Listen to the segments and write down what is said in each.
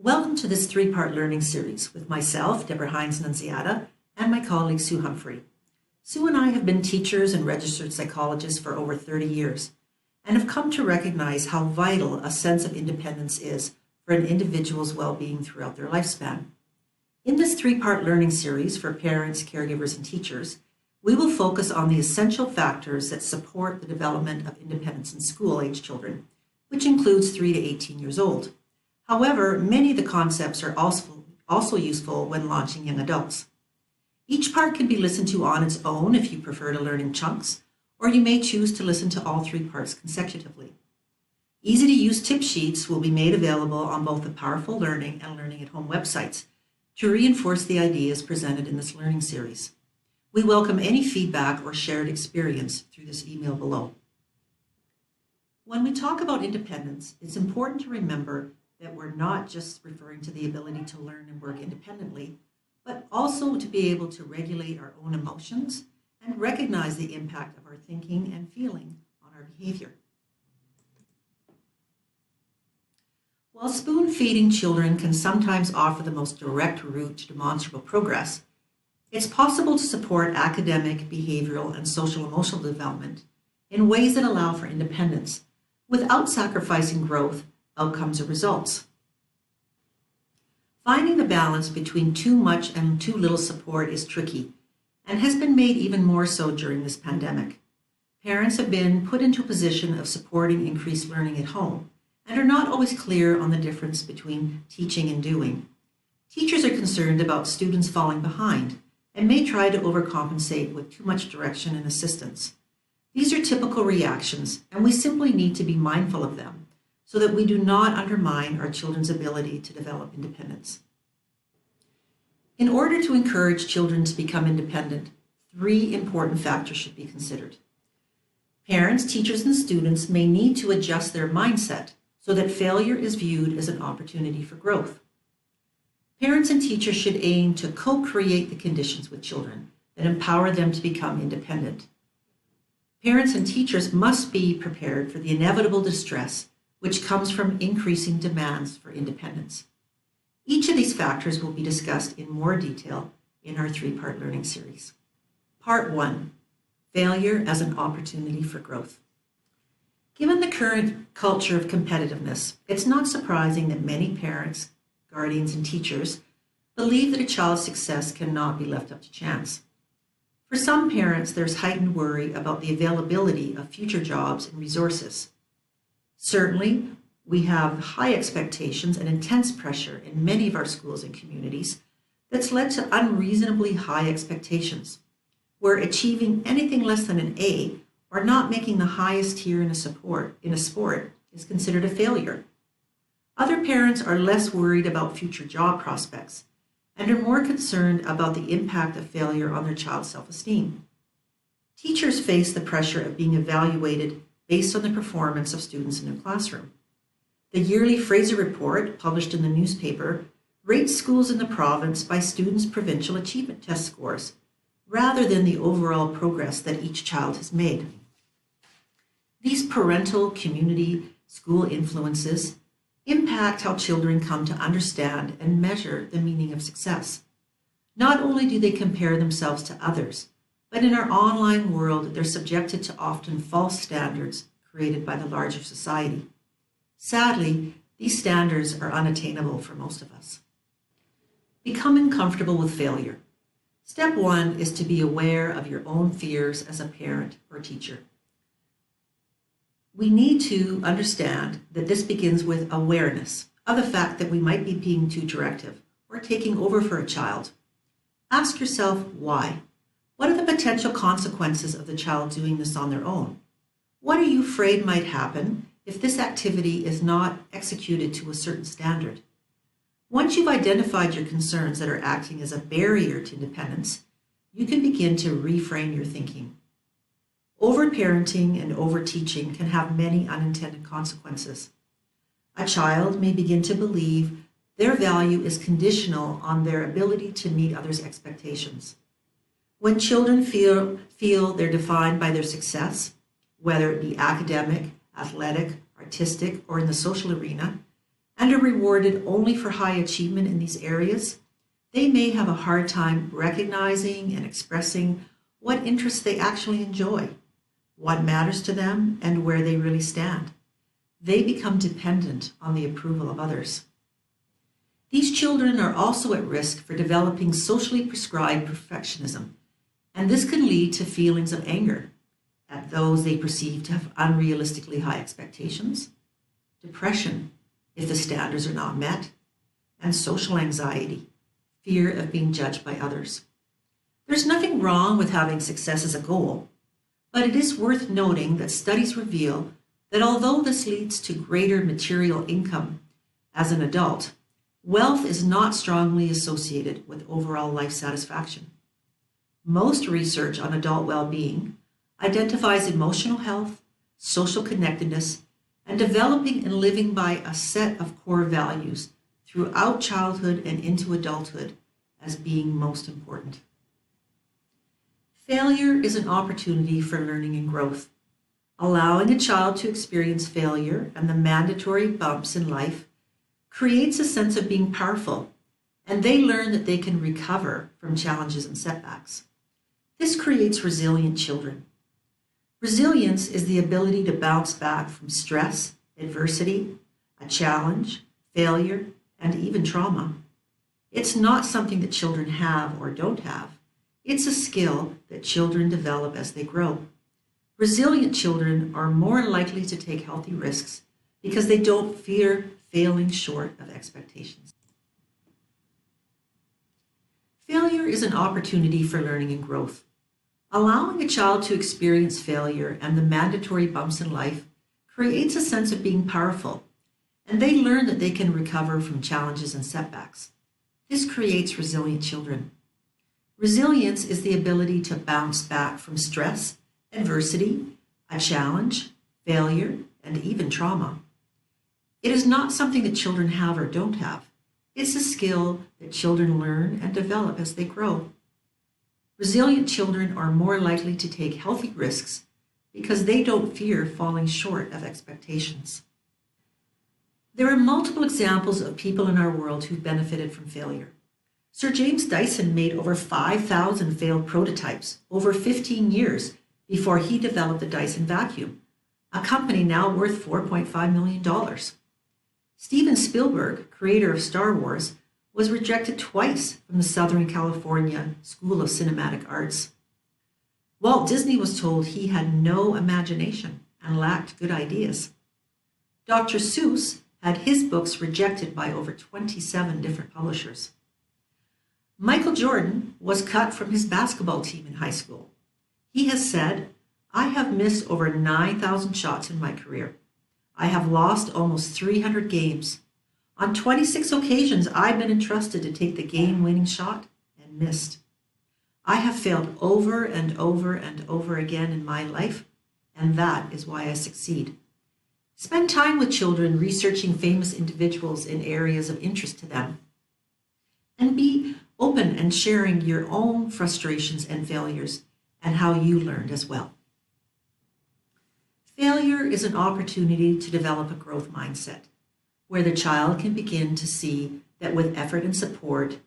Welcome to this three-part learning series with myself, Deborah Hines-Nunziata, and my colleague Sue Humphrey. Sue and I have been teachers and registered psychologists for over 30 years and have come to recognize how vital a sense of independence is for an individual's well-being throughout their lifespan. In this three-part learning series for parents, caregivers, and teachers, we will focus on the essential factors that support the development of independence in school-age children, which includes 3 to 18 years old. However, many of the concepts are also useful when launching young adults. Each part can be listened to on its own if you prefer to learn in chunks, or you may choose to listen to all three parts consecutively. Easy-to-use tip sheets will be made available on both the Powerful Learning and Learning at Home websites to reinforce the ideas presented in this learning series. We welcome any feedback or shared experience through this email below. When we talk about independence, it's important to remember that we're not just referring to the ability to learn and work independently, but also to be able to regulate our own emotions and recognize the impact of our thinking and feeling on our behavior. While spoon-feeding children can sometimes offer the most direct route to demonstrable progress, it's possible to support academic, behavioral, and social-emotional development in ways that allow for independence without sacrificing growth, outcomes, or results. Finding the balance between too much and too little support is tricky and has been made even more so during this pandemic. Parents have been put into a position of supporting increased learning at home and are not always clear on the difference between teaching and doing. Teachers are concerned about students falling behind and may try to overcompensate with too much direction and assistance. These are typical reactions, and we simply need to be mindful of them so that we do not undermine our children's ability to develop independence. In order to encourage children to become independent, 3 important factors should be considered. Parents, teachers, and students may need to adjust their mindset so that failure is viewed as an opportunity for growth. Parents and teachers should aim to co-create the conditions with children that empower them to become independent. Parents and teachers must be prepared for the inevitable distress which comes from increasing demands for independence. Each of these factors will be discussed in more detail in our 3-part learning series. Part 1, Failure as an Opportunity for Growth. Given the current culture of competitiveness, it's not surprising that many parents, guardians, and teachers believe that a child's success cannot be left up to chance. For some parents, there's heightened worry about the availability of future jobs and resources. Certainly, we have high expectations and intense pressure in many of our schools and communities that's led to unreasonably high expectations, where achieving anything less than an A or not making the highest tier in a sport is considered a failure. Other parents are less worried about future job prospects and are more concerned about the impact of failure on their child's self-esteem. Teachers face the pressure of being evaluated based on the performance of students in their classroom. The yearly Fraser Report, published in the newspaper, rates schools in the province by students' provincial achievement test scores, rather than the overall progress that each child has made. These parental, community, school influences impact how children come to understand and measure the meaning of success. Not only do they compare themselves to others, but in our online world, they're subjected to often false standards created by the larger society. Sadly, these standards are unattainable for most of us. Becoming comfortable with failure. Step 1 is to be aware of your own fears as a parent or teacher. We need to understand that this begins with awareness of the fact that we might be being too directive or taking over for a child. Ask yourself why. What are the potential consequences of the child doing this on their own? What are you afraid might happen if this activity is not executed to a certain standard? Once you've identified your concerns that are acting as a barrier to independence, you can begin to reframe your thinking. Overparenting and overteaching can have many unintended consequences. A child may begin to believe their value is conditional on their ability to meet others' expectations. When children feel they're defined by their success, whether it be academic, athletic, artistic, or in the social arena, and are rewarded only for high achievement in these areas, they may have a hard time recognizing and expressing what interests they actually enjoy, what matters to them, and where they really stand. They become dependent on the approval of others. These children are also at risk for developing socially prescribed perfectionism, and this can lead to feelings of anger at those they perceive to have unrealistically high expectations, depression if the standards are not met, and social anxiety, fear of being judged by others. There's nothing wrong with having success as a goal, but it is worth noting that studies reveal that although this leads to greater material income as an adult, wealth is not strongly associated with overall life satisfaction. Most research on adult well-being identifies emotional health, social connectedness, and developing and living by a set of core values throughout childhood and into adulthood as being most important. Failure is an opportunity for learning and growth. Allowing a child to experience failure and the mandatory bumps in life creates a sense of being powerful, and they learn that they can recover from challenges and setbacks. This creates resilient children. Resilience is the ability to bounce back from stress, adversity, a challenge, failure, and even trauma. It's not something that children have or don't have. It's a skill that children develop as they grow. Resilient children are more likely to take healthy risks because they don't fear failing short of expectations. Failure is an opportunity for learning and growth. Allowing a child to experience failure and the mandatory bumps in life creates a sense of being powerful, and they learn that they can recover from challenges and setbacks. This creates resilient children. Resilience is the ability to bounce back from stress, adversity, a challenge, failure, and even trauma. It is not something that children have or don't have. It's a skill that children learn and develop as they grow. Resilient children are more likely to take healthy risks because they don't fear falling short of expectations. There are multiple examples of people in our world who've benefited from failure. Sir James Dyson made over 5,000 failed prototypes over 15 years before he developed the Dyson vacuum, a company now worth $4.5 million. Steven Spielberg, creator of Star Wars, was rejected twice from the Southern California School of Cinematic Arts. Walt Disney was told he had no imagination and lacked good ideas. Dr. Seuss had his books rejected by over 27 different publishers. Michael Jordan was cut from his basketball team in high school. He has said, "I have missed over 9,000 shots in my career. I have lost almost 300 games. On 26 occasions, I've been entrusted to take the game-winning shot and missed. I have failed over and over and over again in my life, and that is why I succeed." Spend time with children researching famous individuals in areas of interest to them. And be open and sharing your own frustrations and failures and how you learned as well. Failure is an opportunity to develop a growth mindset, where the child can begin to see that with effort and support,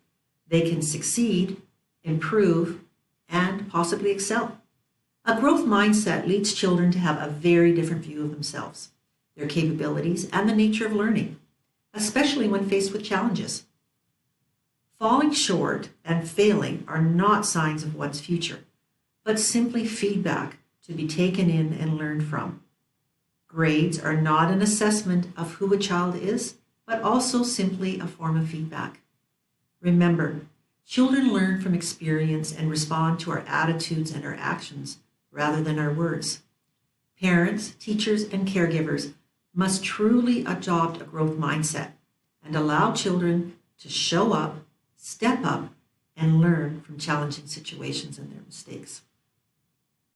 they can succeed, improve, and possibly excel. A growth mindset leads children to have a very different view of themselves, their capabilities, and the nature of learning, especially when faced with challenges. Falling short and failing are not signs of one's future, but simply feedback to be taken in and learned from. Grades are not an assessment of who a child is, but also simply a form of feedback. Remember, children learn from experience and respond to our attitudes and our actions rather than our words. Parents, teachers, and caregivers must truly adopt a growth mindset and allow children to show up, step up, and learn from challenging situations and their mistakes.